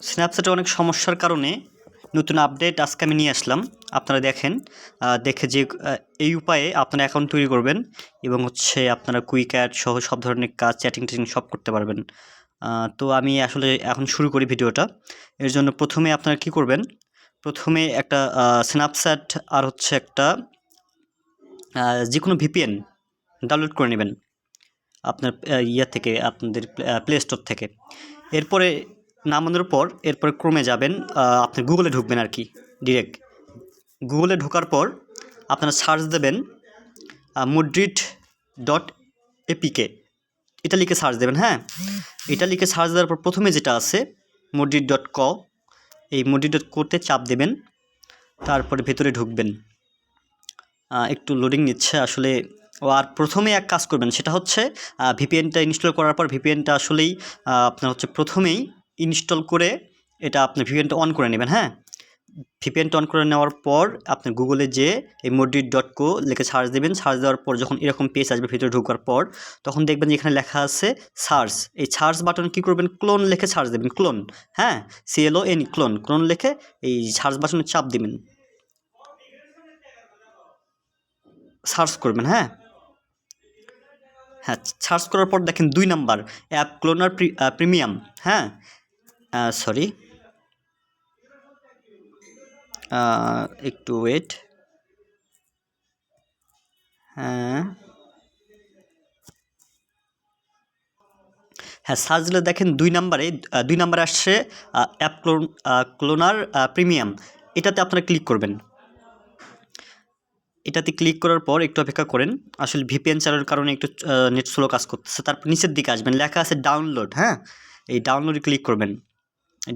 স্ন্যাপচ্যাটে অনেক সমস্যার কারণে নতুন আপডেট আজকে আমি নিয়ে আসলাম। আপনারা দেখেন, দেখে যে এই উপায়ে আপনারা অ্যাকাউন্ট তৈরি করবেন এবং আপনারা কুইক অ্যাড সহ সব ধরনের কাজ চ্যাটিং সব করতে পারবেন। তো আমি আসলে এখন শুরু করি ভিডিওটা। এর জন্য প্রথমে আপনারা কি করবেন, প্রথমে একটা স্ন্যাপচ্যাট আর একটা যে কোনো ভিপিএন ডাউনলোড করে নেবেন আপনার থেকে, আপনাদের প্লে স্টোর থেকে। এরপরে নামানোর পর এরপরে ক্রোমে যাবেন, আপনি গুগলে ঢুকবেন আর কি। ডিরেক্ট গুগলে ঢোকার পর আপনারা সার্চ দেবেন madrid.apk, এটা লিখে সার্চ দেবেন। হ্যাঁ, এটা লিখে সার্চ দেওয়ার পর প্রথমে যেটা আছে madrid.co, এই madrid.co-তে চাপ দেবেন। তারপরে ভেতরে ঢুকবেন। একটু লোডিং নিচ্ছে আসলে। আর প্রথমে এক কাজ করবেন, সেটা হচ্ছে ভিপিএনটা ইনস্টল করার পর ভিপিএনটা আসলেই আপনার প্রথমেই ইনস্টল করে এটা আপনি ভিপিএনটা অন করে নেবেন। হ্যাঁ, ভিপিএনটা অন করে নেওয়ার পর আপনি গুগলে যে এই madrid.co লিখে সার্চ দেবেন। সার্চ দেওয়ার পর যখন এরকম পেজ আসবে ভিতরে ঢোকার পর, তখন দেখবেন যে এখানে লেখা আছে সার্চ। এই সার্চ বাটন কী করবেন, ক্লোন লিখে সার্চ দেবেন। ক্লোন, হ্যাঁ, CLON, ক্লোন। ক্লোন লিখে এই সার্চ বাটনে চাপ দেবেন, সার্চ করবেন। হ্যাঁ, সার্চ করার পর দেখেন 2 নাম্বার অ্যাপ ক্লোনার প্রিমিয়াম। হ্যাঁ, সরি, একটু ওয়েট। হ্যাঁ, সার্চ দিলে দেখেন 2 নাম্বারে আসছে অ্যাপ ক্লোনার প্রিমিয়াম। এটাতে আপনারা ক্লিক করবেন। এটাতে ক্লিক করার পর একটু অপেক্ষা করেন। আসলে ভিপিএন চালানোর কারণে একটু নেট স্লো কাজ করতেছে। তারপর নিচের দিকে আসবেন, লেখা আছে ডাউনলোড। হ্যাঁ, এই ডাউনলোডে ক্লিক করবেন।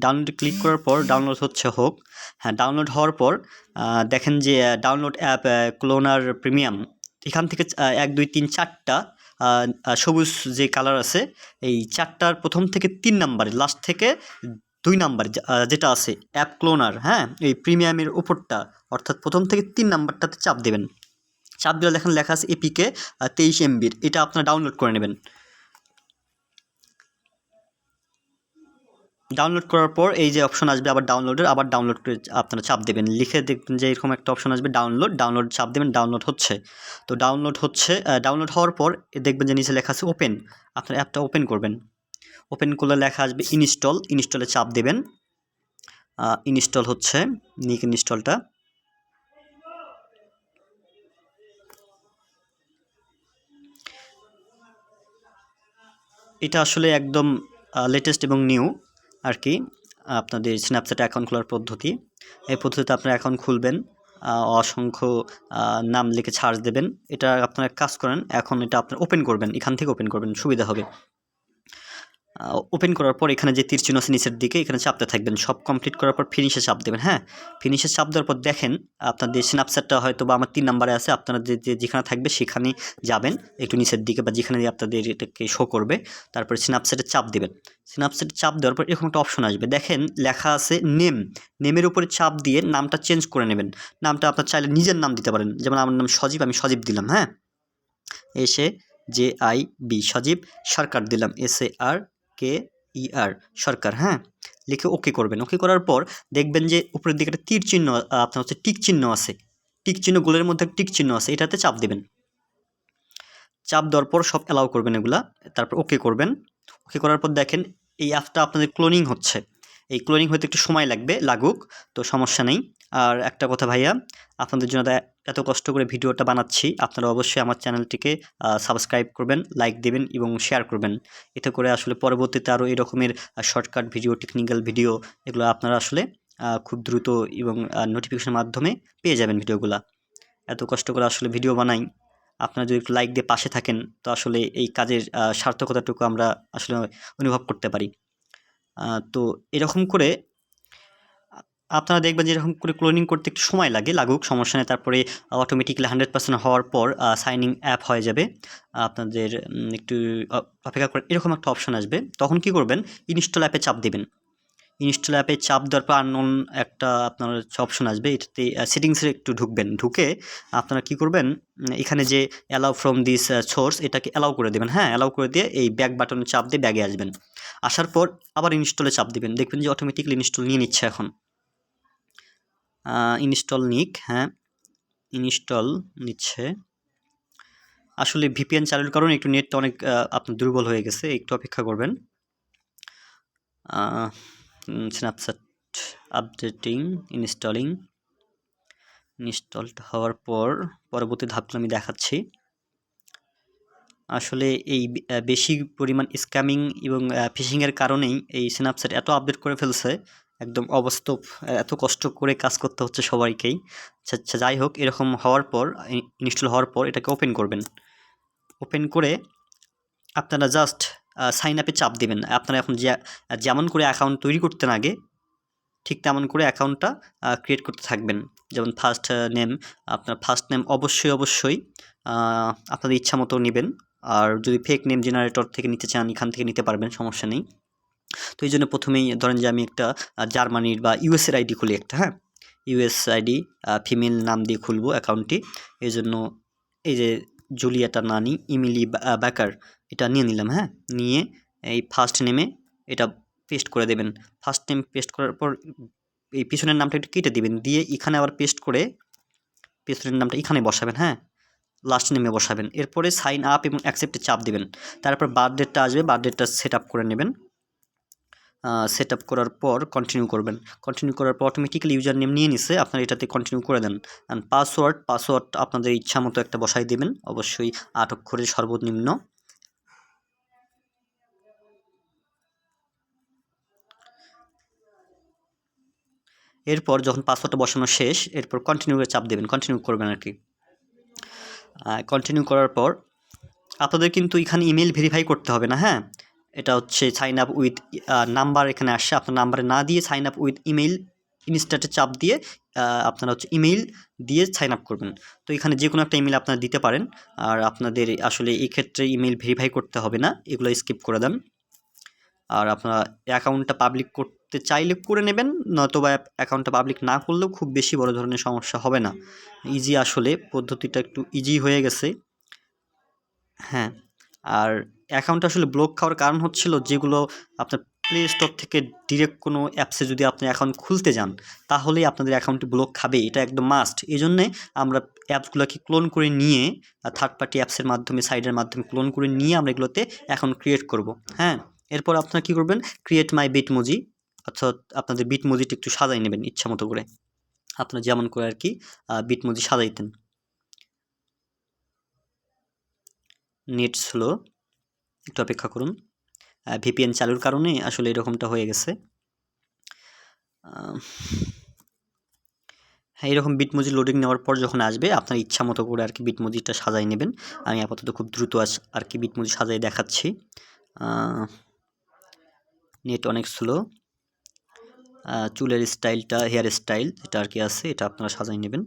ডাউনলোডে ক্লিক করার পর ডাউনলোড হোক। হ্যাঁ, ডাউনলোড হওয়ার পর দেখেন যে ডাউনলোড অ্যাপ ক্লোনার প্রিমিয়াম, এখান থেকে 1 2 3 4টা সবুজ যে কালার আছে, এই 4টার প্রথম থেকে 3 নাম্বারে, লাস্ট থেকে 2 নাম্বার যেটা আছে অ্যাপ ক্লোনার, হ্যাঁ, এই প্রিমিয়ামের উপরটা, অর্থাৎ প্রথম থেকে 3 নাম্বারটাতে চাপ দেবেন। চাপ দিলে দেখেন লেখা আছে এপিকে 23 MB, এটা আপনারা ডাউনলোড করে নেবেন। ডাউনলোড করার পর এই যে অপশন আসবে আবার ডাউনলোড করে আপনারা চাপ দেবেন। লিখে দেখবেন যে এরকম একটা অপশন আসবে ডাউনলোড চাপ দেবেন। ডাউনলোড হচ্ছে। তো ডাউনলোড হওয়ার পর দেখবেন যে নিচে লেখা আছে ওপেন। আপনার অ্যাপটা ওপেন করবেন। ওপেন করলে লেখা আসবে ইনস্টলে চাপ দেবেন। ইনস্টল হচ্ছে, নিক ইনস্টলটা। এটা আসলে একদম লেটেস্ট এবং নিউ আর কি, আপনাদের স্ন্যাপচ্যাট অ্যাকাউন্ট খোলার পদ্ধতি। এই পদ্ধতিতে আপনারা অ্যাকাউন্ট খুলবেন, অসংখ্য নাম লিখে সার্চ দেবেন। এটা আপনারা কাজ করেন। এখন এটা আপনারা ওপেন করবেন, এখান থেকে ওপেন করবেন, সুবিধা হবে। ওপেন করার পর এখানে যে তীর চিহ্ন আছে নিচের দিকে, এখানে চাপতে থাকবেন। সব কমপ্লিট করার পর ফিনিশে চাপ দেবেন। হ্যাঁ, ফিনিশে চাপ দেওয়ার পর দেখেন আপনাদের স্ন্যাপচ্যাটটা হয়তো বা আমার 3 নাম্বারে আছে। আপনারা যেখানে থাকবে সেখানেই যাবেন, একটু নিচের দিকে বা যেখানে আপনাদের এটাকে শো করবে। তারপরে স্ন্যাপচ্যাটে চাপ দেবেন। স্ন্যাপচ্যাটে চাপ দেওয়ার পর এরকম একটা অপশন আসবে, দেখেন লেখা আছে নেমের উপরে চাপ দিয়ে নামটা চেঞ্জ করে নেবেন। নামটা আপনার চাইলে নিজের নাম দিতে পারেন, যেমন আমার নাম সজীব, আমি সজীব দিলাম। হ্যাঁ, SAJIB, সজীব সরকার দিলাম, SARKER সরকার। হ্যাঁ, লিখে ওকে করবেন। ওকে করার পর দেখবেন যে উপরের দিকে একটা তীর চিহ্ন, আপনার টিক চিহ্ন আছে। টিক চিহ্ন, গোলের মধ্যে টিক চিহ্ন আছে, এটাতে চাপ দেবেন। চাপ দেওয়ার পর সব অ্যালাউ করবেন এগুলা। তারপর ওকে করবেন। ওকে করার পর দেখেন এই অ্যাপটা আপনাদের ক্লোনিং হচ্ছে। এই ক্লোনিং হতে একটু সময় লাগুক, তো সমস্যা নেই। আর একটা কথা ভাইয়া, আপনাদের জন্য এত কষ্ট করে ভিডিওটা বানাচ্ছি, আপনারা অবশ্যই আমার চ্যানেলটিকে সাবস্ক্রাইব করবেন, লাইক দেবেন এবং শেয়ার করবেন। এতে করে আসলে পরবর্তীতে আরও এই রকমের শর্টকাট ভিডিও, টেকনিক্যাল ভিডিও, এগুলো আপনারা আসলে খুব দ্রুত এবং নোটিফিকেশনের মাধ্যমে পেয়ে যাবেন ভিডিওগুলা। এত কষ্ট করে আসলে ভিডিও বানাই, আপনারা যদি একটু লাইক দিয়ে পাশে থাকেন, তো আসলে এই কাজের সার্থকতাটুকু আমরা আসলে অনুভব করতে পারি। তো এরকম করে আপনারা দেখবেন যে এরকম করে ক্লোনিং করতে একটু সময় লাগুক, সমস্যা নেই। তারপরে অটোমেটিক্যালি 100% হওয়ার পর সাইনিং অ্যাপ হয়ে যাবে। আপনাদের একটু অপেক্ষা করে এরকম একটা অপশন আসবে, তখন কি করবেন, ইনস্টল অ্যাপে চাপ দেবেন। ইনস্টল অ্যাপে চাপ দেওয়ার পর আননোন একটা আপনার অপশন আসবে, এটাতে সেটিংসে একটু ঢুকবেন, ঢুকে আপনারা কি করবেন, এখানে যে অ্যালাউ ফ্রম দিস সোর্স এটাকে অ্যালাউ করে দেবেন, হ্যাঁ অ্যালাউ করে দিয়ে এই ব্যাক বাটনে চাপ দিয়ে ব্যাগে আসবেন। আসার পর আবার ইনস্টলে চাপ দিবেন, দেখবেন যে অটোমেটিক্যালি ইনস্টল নিয়ে নিচ্ছে এখন। ইনস্টল নিক, হ্যাঁ ইনস্টল নিচ্ছে। আসলে ভিপিএন চালুর কারণে একটু নেটটা অনেক আপনার দুর্বল হয়ে গেছে, একটু অপেক্ষা করবেন। Snapchat updating, installing. ইনস্টলড হওয়ার পর পরবর্তী ধাপগুলো আমি দেখাচ্ছি। আসলে এই বেশি পরিমাণ স্ক্যামিং এবং ফিশিংয়ের কারণেই এই স্ন্যাপচ্যাট এত আপডেট করে ফেলছে, একদম অবাস্তব, এত কষ্ট করে কাজ করতে হচ্ছে সবাইকেই। আচ্ছা যাই হোক, এরকম হওয়ার পর ইনস্টল হওয়ার পর এটাকে ওপেন করবেন। ওপেন করে আপনারা জাস্ট সাইন আপে চাপ দিবেন। আপনারা এখন যেমন করে অ্যাকাউন্ট তৈরি করতেন আগে, ঠিক তেমন করে অ্যাকাউন্টটা ক্রিয়েট করতে থাকবেন। যেমন ফার্স্ট নেম, আপনার ফার্স্ট নেম অবশ্যই আপনাদের ইচ্ছা মতো নেবেন। আর যদি ফেক নেম জেনারেটর থেকে নিতে চান, এখান থেকে নিতে পারবেন, সমস্যা নেই। তো এই জন্য প্রথমেই ধরেন যে আমি একটা জার্মানির বা ইউএসের আইডি খুলি একটা, হ্যাঁ ইউএস আইডি, ফিমেল নাম দিয়ে খুলবো অ্যাকাউন্টটি। এই জন্য এই যে জুলিয়াটা না নিই, ইমিলি ব্যাকার এটা নিয়ে নিলাম, হ্যাঁ নিয়ে এই ফার্স্ট নেমে এটা পেস্ট করে দেবেন। ফার্স্ট নেম পেস্ট করার পর এই পিছনের নামটা একটু কেটে দিবেন, দিয়ে এখানে আবার পেস্ট করে পিছনের নামটা এখানে বসাবেন, হ্যাঁ লাস্ট নেমে বসাবেন। এরপরে সাইন আপ এবং অ্যাকসেপ্টে চাপ দিবেন। তারপর বার্থ ডেটটা আসবে, বার্থ ডেটটা সেট আপ করে নেবেন। সেট আপ করার পর কন্টিনিউ করবেন। কন্টিনিউ করার পর অটোমেটিক্যালি ইউজার নেম নিয়ে নিছে, আপনারা এটাতে কন্টিনিউ করে দেন। অ্যান্ড পাসওয়ার্ড আপনাদের ইচ্ছা মতো একটা বসাই দেবেন, অবশ্যই 8 অক্ষরের সর্বনিম্ন। এরপর যখন পাসওয়ার্ডটা বসানো শেষ, এরপর কন্টিনিউয়ে চাপ দেবেন, কন্টিনিউ করবেন আর কি। কন্টিনিউ করার পর আপনাদের কিন্তু এখানে ইমেল ভেরিফাই করতে হবে না, হ্যাঁ এটা হচ্ছে সাইন আপ উইথ নাম্বার, এখানে আসছে আপনার নাম্বারে না দিয়ে সাইন আপ উইথ ইমেইল ইনস্টাতে চাপ দিয়ে আপনারা হচ্ছে ইমেইল দিয়ে সাইন আপ করবেন। তো এখানে যে কোনো একটা ইমেল আপনারা দিতে পারেন। আর আপনাদের আসলে এই ক্ষেত্রে ইমেল ভেরিফাই করতে হবে না, এগুলো স্কিপ করে দেন। আর আপনারা অ্যাকাউন্টটা পাবলিক করতে চাইলে করে নেবেন, নয়তোবা অ্যাকাউন্টটা পাবলিক না করলেও খুব বেশি বড় ধরনের সমস্যা হবে না। ইজি, আসলে পদ্ধতিটা একটু ইজি হয়ে গেছে, হ্যাঁ। আর অ্যাকাউন্ট আসলে ব্লক খাওয়ার কারণ হচ্ছিল, যেগুলো আপনার প্লে স্টোর থেকে ডিরেক্ট কোনো অ্যাপসে যদি আপনি অ্যাকাউন্ট খুলতে যান, তাহলেই আপনাদের অ্যাকাউন্টটি ব্লক খাবে, এটা একদম মাস্ট। এই জন্যে আমরা অ্যাপসগুলোকে ক্লোন করে নিয়ে, থার্ড পার্টি অ্যাপসের মাধ্যমে, সাইডের মাধ্যমে ক্লোন করে নিয়ে আমরা এগুলোতে অ্যাকাউন্ট ক্রিয়েট করব, হ্যাঁ। এরপর আপনারা কী করবেন, ক্রিয়েট মাই বিটমোজি, অর্থাৎ আপনাদের বিটমোজিটা একটু সাজাই নেবেন ইচ্ছা মতো করে, আপনারা যেমন করে আর কি বিটমোজি সাজাইতেন। নেট স্লো, একটু অপেক্ষা করুন। ভিপিএন চালুর কারণে আসলে এরকমটা হয়ে গেছে। হ্যাঁ, এরকম বিটমোজি লোডিং নেওয়ার পর যখন আসবে, আপনার ইচ্ছা মতো করে আর কি বিটমোজিটা সাজাই নেবেন। আমি আপাতত খুব দ্রুত আর কি বিটমোজি সাজাই দেখাচ্ছি। নেট অনেক স্লো। চুলের স্টাইলটা, হেয়ার স্টাইল এটা আর কি আছে, এটা আপনারা সাজাই নেবেন।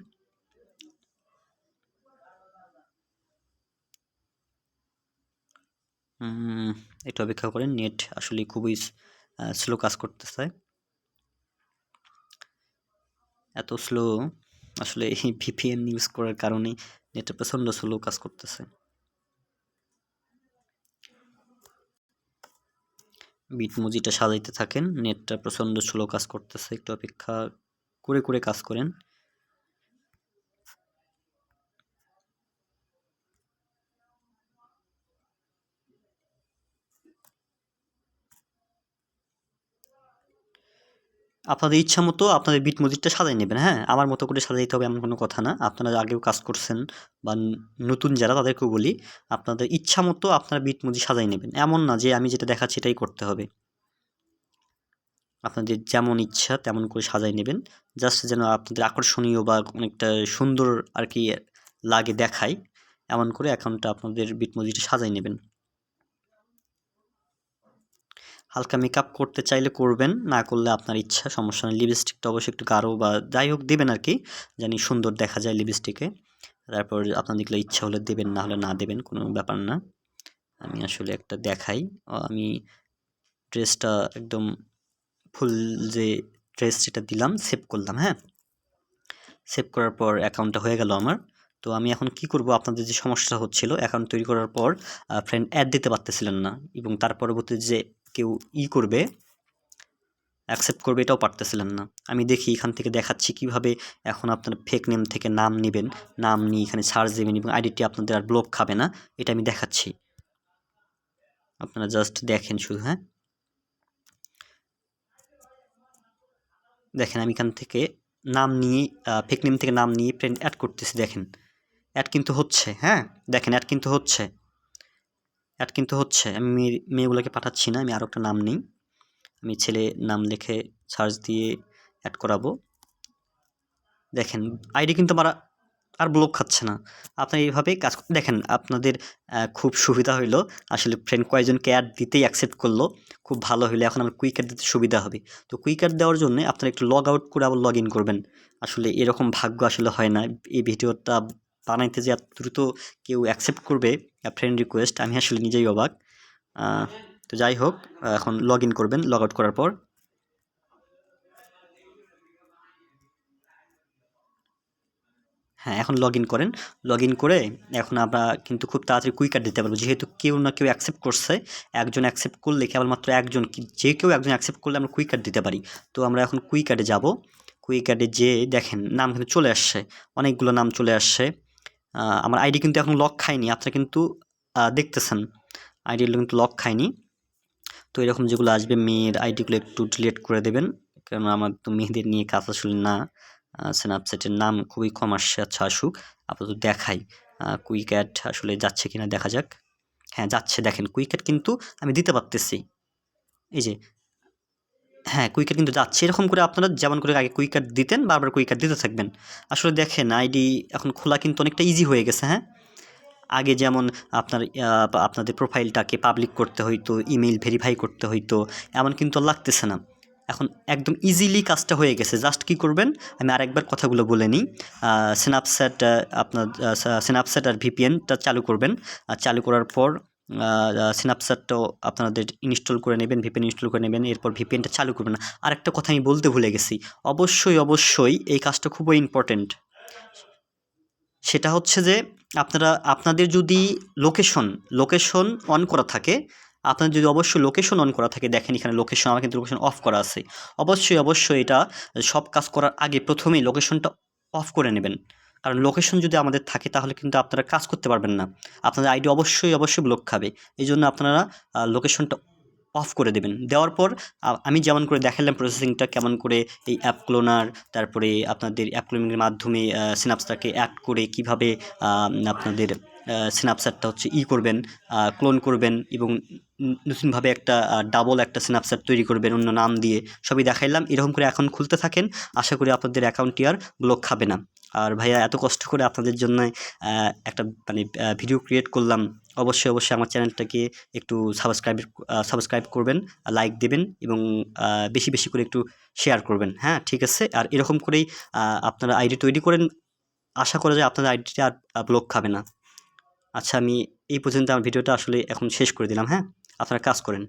একটু অপেক্ষা করেন, নেট আসলে খুবই স্লো কাজ করতেছে, এত স্লো আসলে এই ভিপিএন ইউজ করার কারণেই নেটটা প্রচণ্ড স্লো কাজ করতেছে। বিটমোজিটা সাজাইতে থাকেন, নেটটা প্রচণ্ড স্লো কাজ করতেছে, একটু অপেক্ষা করে কাজ করেন। আপনাদের ইচ্ছা মতো আপনাদের বিটমোজিটটা সাজাই নেবেন, হ্যাঁ আমার মতো করে সাজাইতে হবে এমন কোনো কথা না। আপনারা আগেও কাজ করছেন বা নতুন যারা, তাদেরকেও বলি, আপনাদের ইচ্ছা মতো আপনারা বিটমোজি সাজাই নেবেন, এমন না যে আমি যেটা দেখাচ্ছি এটাই করতে হবে। আপনাদের যেমন ইচ্ছা তেমন করে সাজাই নেবেন, জাস্ট যেন আপনাদের আকর্ষণীয় বা অনেকটা সুন্দর আর কি লাগে, দেখায় এমন করে অ্যাকাউন্টটা আপনাদের বিটমোজিটা সাজাই নেবেন। হালকা মেকআপ করতে চাইলে করবেন, না করলে আপনার ইচ্ছা, সমস্যা নেই। লিপস্টিকটা অবশ্যই একটু গাঢ় বা যাই হোক দেবেন আর কি, জানি সুন্দর দেখা যায় লিপস্টিকে। তারপর আপনাদের এগুলো ইচ্ছা হলে দেবেন, না হলে না দেবেন, কোনো ব্যাপার না। আমি আসলে একটা দেখাই, আমি ড্রেসটা একদম ফুল যে ড্রেস যেটা দিলাম সেভ করলাম। হ্যাঁ, সেভ করার পর অ্যাকাউন্টটা হয়ে গেল আমার। তো আমি এখন কি করব, আপনাদের যে সমস্যা হচ্ছিল অ্যাকাউন্ট তৈরি করার পর ফ্রেন্ড অ্যাড দিতে পারতেছিলেন না, এবং তার পরবর্তীতে যে কেউ করবে, অ্যাকসেপ্ট করবে, এটাও পারতেছিলেন না। আমি দেখি এখান থেকে দেখাচ্ছি কিভাবে এখন আপনারা ফেক নেম থেকে নাম নেবেন, নাম নিয়ে এখানে সার্চ দেবেন এবং আইডিটি আপনাদের আর ব্লক খাবে না, এটা আমি দেখাচ্ছি। আপনারা জাস্ট দেখেন শুধু। হ্যাঁ, দেখেন আমি এখান থেকে নাম নিয়ে ফেক নেম থেকে নাম নিয়ে ফ্রেন্ড অ্যাড করতেছি। দেখেন অ্যাড কিন্তু হচ্ছে। হ্যাঁ, দেখেন অ্যাড কিন্তু হচ্ছে, অ্যাড কিন্তু হচ্ছে। আমি মেয়েগুলোকে পাঠাচ্ছি না, আমি আরও একটা নাম নিই, আমি ছেলে নাম লিখে সার্চ দিয়ে অ্যাড করাবো। দেখেন আইডি কিন্তু আমার আর ব্লক খাচ্ছে না। আপনারা এইভাবে কাজ দেখেন, আপনাদের খুব সুবিধা হইলো। আসলে ফ্রেন্ড কয়েকজনকে অ্যাড দিতেই অ্যাকসেপ্ট করলো, খুব ভালো হইলো। এখন আমার কুইক অ্যাড দিতে সুবিধা হবে। তো কুইক অ্যাড দেওয়ার জন্য আপনারা একটু লগ আউট করে আবার লগ ইন করবেন। আসলে এরকম ভাগ্য আসলে হয় না। এই ভিডিওটা বানাইতে যে এত দ্রুত কেউ অ্যাকসেপ্ট করবে ফ্রেন্ড রিকোয়েস্ট, আমি আসলে নিজেই অবাক। তো যাই হোক, এখন লগ ইন করবেন লগ আউট করার পর। হ্যাঁ, এখন লগ ইন করেন। লগ ইন করে এখন আমরা কিন্তু খুব তাড়াতাড়ি কুইক কার্ড দিতে পারবো, যেহেতু কেউ না কেউ অ্যাকসেপ্ট করছে। একজন অ্যাকসেপ্ট করলে কেবলমাত্র একজন, যে কেউ একজন অ্যাকসেপ্ট করলে আমরা কুইক কার্ড দিতে পারি। তো আমরা এখন কুইক কার্ডে যাব। কুইক কার্ডে যেয়ে দেখেন নাম কিন্তু চলে আসছে, অনেকগুলো নাম চলে আসছে। আমার আইডি কিন্তু এখন লক খায়নি, আপনারা কিন্তু দেখতেছেন আইডি কিন্তু লক খায়নি। তো এরকম যেগুলো আসবে মেয়ের আইডিগুলো একটু ডিলিট করে দেবেন, কারণ আমার তো মেয়েদের নিয়ে কাজ আসলে না। স্ন্যাপচ্যাটের নাম খুবই কম আসছে। আচ্ছা আসুক, আপাতত দেখাই কুইক অ্যাড আসলে যাচ্ছে কিনা দেখা যাক। হ্যাঁ যাচ্ছে, দেখেন কুইক অ্যাড কিন্তু আমি দিতে পারতেছি। এই যে হ্যাঁ, কুইক অ্যাড কিন্তু যাচ্ছে। এরকম করে আপনারা যেমন করে আগে কুইক অ্যাড দিতেন, বারবার কুইক অ্যাড দিতে থাকবেন। আসলে দেখেন আইডি এখন খোলা কিন্তু অনেকটা ইজি হয়ে গেছে। হ্যাঁ, আগে যেমন আপনাদের প্রোফাইলটাকে পাবলিক করতে হইতো, ইমেইল ভেরিফাই করতে হইতো, এমন কিন্তু আর লাগতেছে না। এখন একদম ইজিলি কাজটা হয়ে গেছে। জাস্ট কী করবেন, আমি আরেকবার কথাগুলো বলে নিই। স্ন্যাপচ্যাট আপনার স্ন্যাপচ্যাট আর ভিপিএনটা চালু করবেন। চালু করার পর স্ন্যাপচ্যাটটাও আপনাদের ইনস্টল করে নেবেন, ভিপিএন ইনস্টল করে নেবেন, এরপর ভিপিএনটা চালু করবেন। আরেকটা কথা আমি বলতে ভুলে গেছি, অবশ্যই এই কাজটা খুবই ইম্পর্টেন্ট। সেটা হচ্ছে যে আপনাদের যদি লোকেশন অন করা থাকে, আপনার যদি অবশ্যই লোকেশন অন করা থাকে, দেখেন এখানে লোকেশন, আমার কিন্তু লোকেশন অফ করা আছে। অবশ্যই এটা সব কাজ করার আগে প্রথমেই লোকেশনটা অফ করে নেবেন। কারণ লোকেশন যদি আমাদের থাকে তাহলে কিন্তু আপনারা কাজ করতে পারবেন না। আপনাদের আইডি অবশ্যই ব্লক খাবে। এইজন্য আপনারা লোকেশনটা অফ করে দেবেন। দেওয়ার পর আমি যেমন করে দেখালাম প্রসেসিংটা কেমন করে, এই অ্যাপ ক্লোনার, তারপরে আপনাদের অ্যাপ ক্লোনিংয়ের মাধ্যমে সিনাপসটাকে অ্যাড করে কিভাবে আপনাদের সিনাপচ্যাটটা হচ্ছে করবেন, ক্লোন করবেন, এবং নতুনভাবে একটা ডাবল একটা সিনাপচ্যাট তৈরি করবেন অন্য নাম দিয়ে, সবই দেখাইলাম। এরকম করে অ্যাকাউন্ট খুলতে থাকেন, আশা করি আপনাদের অ্যাকাউন্টটি আর ব্লক খাবে না। আর ভাইয়া এত কষ্ট করে আপনাদের জন্য একটা মানে ভিডিও ক্রিয়েট করলাম। অবশ্যই আমার চ্যানেলটাকে একটু সাবস্ক্রাইব করবেন, লাইক দেবেন, এবং বেশি করে একটু শেয়ার করবেন। হ্যাঁ, ঠিক আছে। আর এরকম করেই আপনারা আইডি তৈরি করেন, আশা করা যায় আপনাদের আইডিটা আর ব্লক খাবে না। আচ্ছা, আমি এই পর্যন্ত আমার ভিডিওটা আসলে এখন শেষ করে দিলাম। হ্যাঁ, আপনারা কাজ করেন।